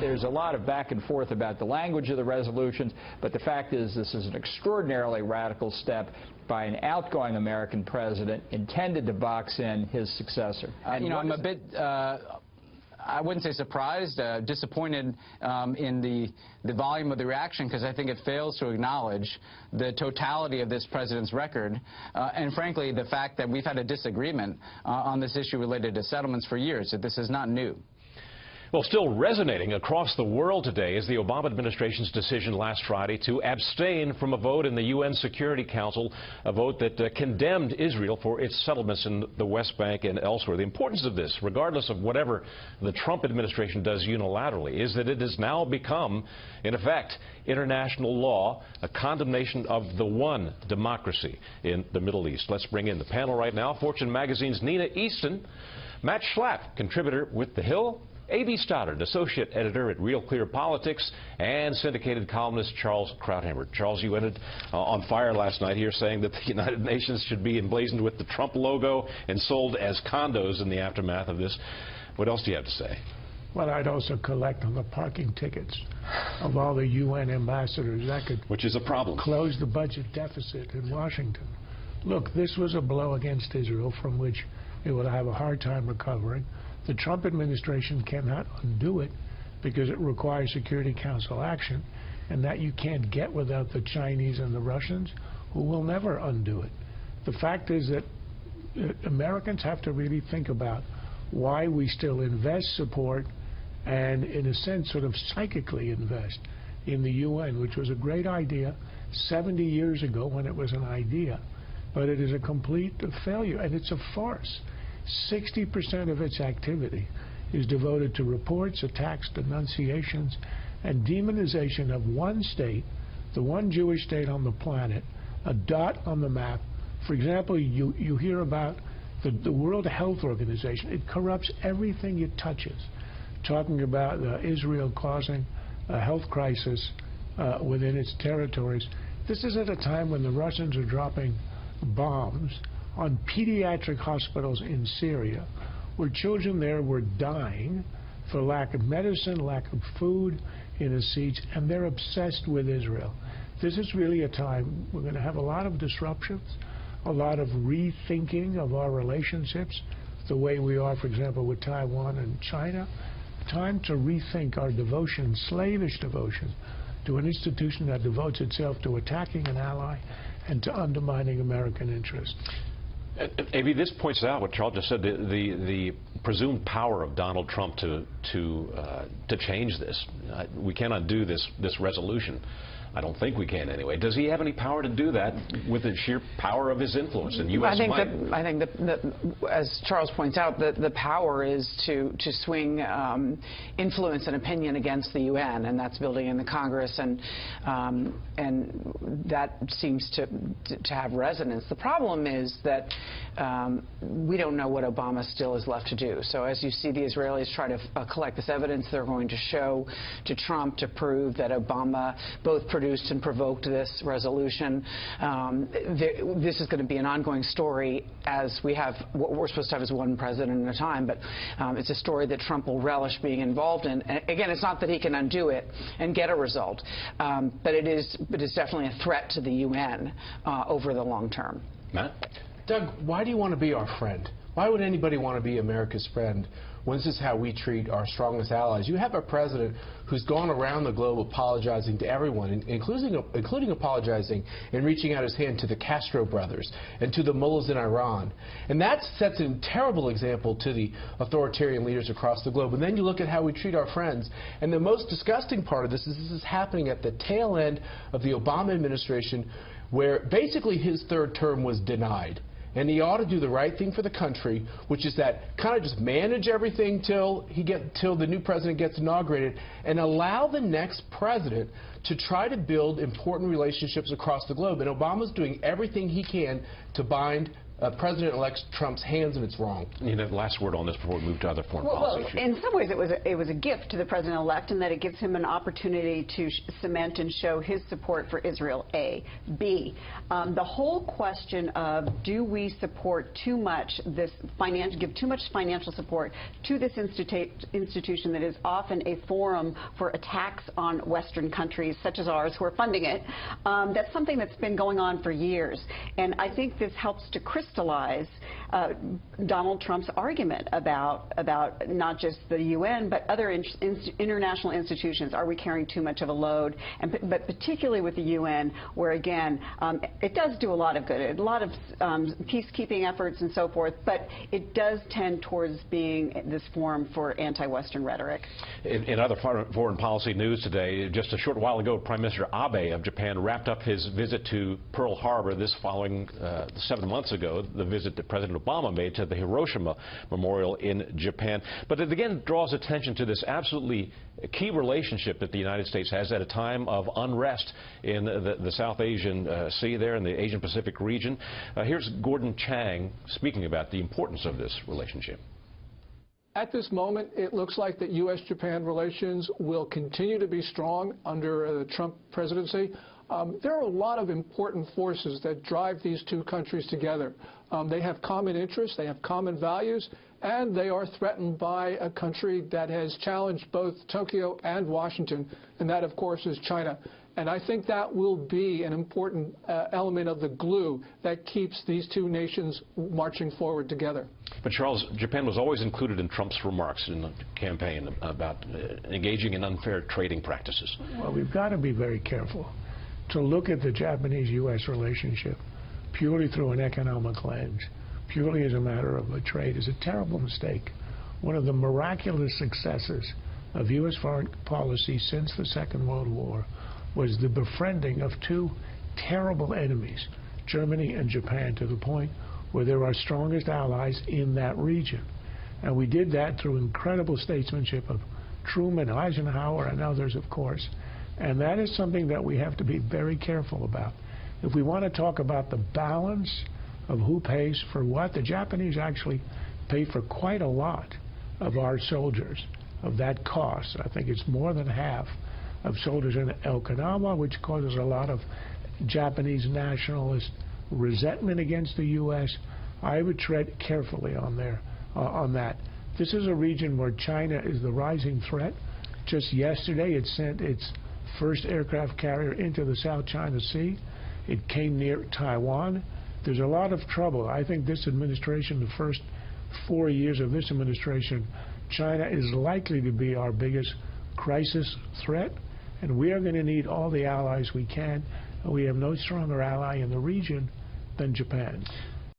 There's a lot of back and forth about the language of the resolutions, but the fact is this is an extraordinarily radical step by an outgoing American president intended to box in his successor. You know, I'm a bit, I wouldn't say surprised, disappointed in the volume of the reaction, because I think it fails to acknowledge the totality of this president's record, and frankly, the fact that we've had a disagreement on this issue related to settlements for years, that this is not new. Well, still resonating across the world today is the Obama administration's decision last Friday to abstain from a vote in the UN Security Council, a vote that condemned Israel for its settlements in the West Bank and elsewhere. The importance of this, regardless of whatever the Trump administration does unilaterally, is that it has now become, in effect, international law, a condemnation of the one democracy in the Middle East. Let's bring in the panel right now. Fortune magazine's Nina Easton, Matt Schlapp, contributor with The Hill, A.B. Stoddard, associate editor at Real Clear Politics, and syndicated columnist Charles Krauthammer. Charles, you ended on fire last night here saying that the United Nations should be emblazoned with the Trump logo and sold as condos in the aftermath of this. What else do you have to say? Well, I'd also collect on the parking tickets of all the UN ambassadors. That could, which is a problem, close the budget deficit in Washington. Look, this was a blow against Israel from which it will have a hard time recovering. The Trump administration cannot undo it because it requires Security Council action, and that you can't get without the Chinese and the Russians, who will never undo it. The fact is that Americans have to really think about why we still invest support and, in a sense, sort of psychically invest in the UN, which was a great idea 70 years ago when it was an idea, but it is a complete failure, and it's a farce. 60% of its activity is devoted to reports, attacks, denunciations, and demonization of one state, the one Jewish state on the planet, a dot on the map. For example, you hear about the World Health Organization. It corrupts everything it touches, talking about Israel causing a health crisis within its territories. This is at a time when the Russians are dropping bombs on pediatric hospitals in Syria, where children there were dying for lack of medicine, lack of food in a siege, and they're obsessed with Israel. This is really a time we're going to have a lot of disruptions, a lot of rethinking of our relationships, the way we are, for example, with Taiwan and China. Time to rethink our devotion, slavish devotion, to an institution that devotes itself to attacking an ally and to undermining American interests. A.B., this points out what Charles just said, the presumed power of Donald Trump to change this. We cannot do this resolution. I don't think we can anyway. Does he have any power to do that with the sheer power of his influence in U.S. I think that, as Charles points out, the power is to swing influence and opinion against the UN, and that's building in the Congress, and that seems to have resonance. The problem is that we don't know what Obama still is left to do. So as you see the Israelis try to collect this evidence, they're going to show to Trump to prove that Obama both produced and provoked this resolution. This is going to be an ongoing story, as we have what we're supposed to have is one president at a time, but it's a story that Trump will relish being involved in. And again, it's not that he can undo it and get a result, but it is definitely a threat to the UN over the long term. Matt? Doug, why do you want to be our friend? Why would anybody want to be America's friend when this is how we treat our strongest allies? You have a president who's gone around the globe apologizing to everyone, including apologizing and reaching out his hand to the Castro brothers and to the mullahs in Iran. And that sets a terrible example to the authoritarian leaders across the globe. And then you look at how we treat our friends. And the most disgusting part of this is happening at the tail end of the Obama administration, where basically his third term was denied. And he ought to do the right thing for the country, which is that kind of just manage everything till the new president gets inaugurated, and allow the next president to try to build important relationships across the globe. And Obama's doing everything he can to bind President-elect Trump's hands, and it's wrong. You know, last word on this before we move to other foreign policy issues. In some ways, it was a gift to the president-elect in that it gives him an opportunity to cement and show his support for Israel. A. B. The whole question of do we support too much give too much financial support to this institution that is often a forum for attacks on Western countries such as ours who are funding it. That's something that's been going on for years, and I think this helps to crystallize Donald Trump's argument about not just the UN but other international institutions. Are we carrying too much of a load? But particularly with the UN, where again it does do a lot of good, a lot of peacekeeping efforts and so forth, but it does tend towards being this forum for anti-Western rhetoric. In other foreign policy news today, just a short while ago, Prime Minister Abe of Japan wrapped up his visit to Pearl Harbor, this following 7 months ago the visit that President Obama made to the Hiroshima Memorial in Japan. But it again draws attention to this absolutely key relationship that the United States has at a time of unrest in the South Asian Sea there in the Asian Pacific region. Here's Gordon Chang speaking about the importance of this relationship. At this moment, it looks like that U.S.-Japan relations will continue to be strong under the Trump presidency. There are a lot of important forces that drive these two countries together. They have common interests, they have common values, and they are threatened by a country that has challenged both Tokyo and Washington, and that, of course, is China. And I think that will be an important element of the glue that keeps these two nations marching forward together. But Charles, Japan was always included in Trump's remarks in the campaign about engaging in unfair trading practices. Well, we've got to be very careful to look at the Japanese-U.S. relationship purely through an economic lens, purely as a matter of a trade, is a terrible mistake. One of the miraculous successes of U.S. foreign policy since the Second World War was the befriending of two terrible enemies, Germany and Japan, to the point where they're our strongest allies in that region. And we did that through incredible statesmanship of Truman, Eisenhower, and others, of course. And that is something that we have to be very careful about. If we want to talk about the balance of who pays for what, the Japanese actually pay for quite a lot of our soldiers, of that cost. I think it's more than half of soldiers in Okinawa, which causes a lot of Japanese nationalist resentment against the U.S. I would tread carefully on that. This is a region where China is the rising threat. Just yesterday, it sent its first aircraft carrier into the South China Sea. It came near Taiwan. There's a lot of trouble. I think this administration, the first 4 years of this administration, China is likely to be our biggest crisis threat, and we are going to need all the allies we can. And we have no stronger ally in the region than Japan.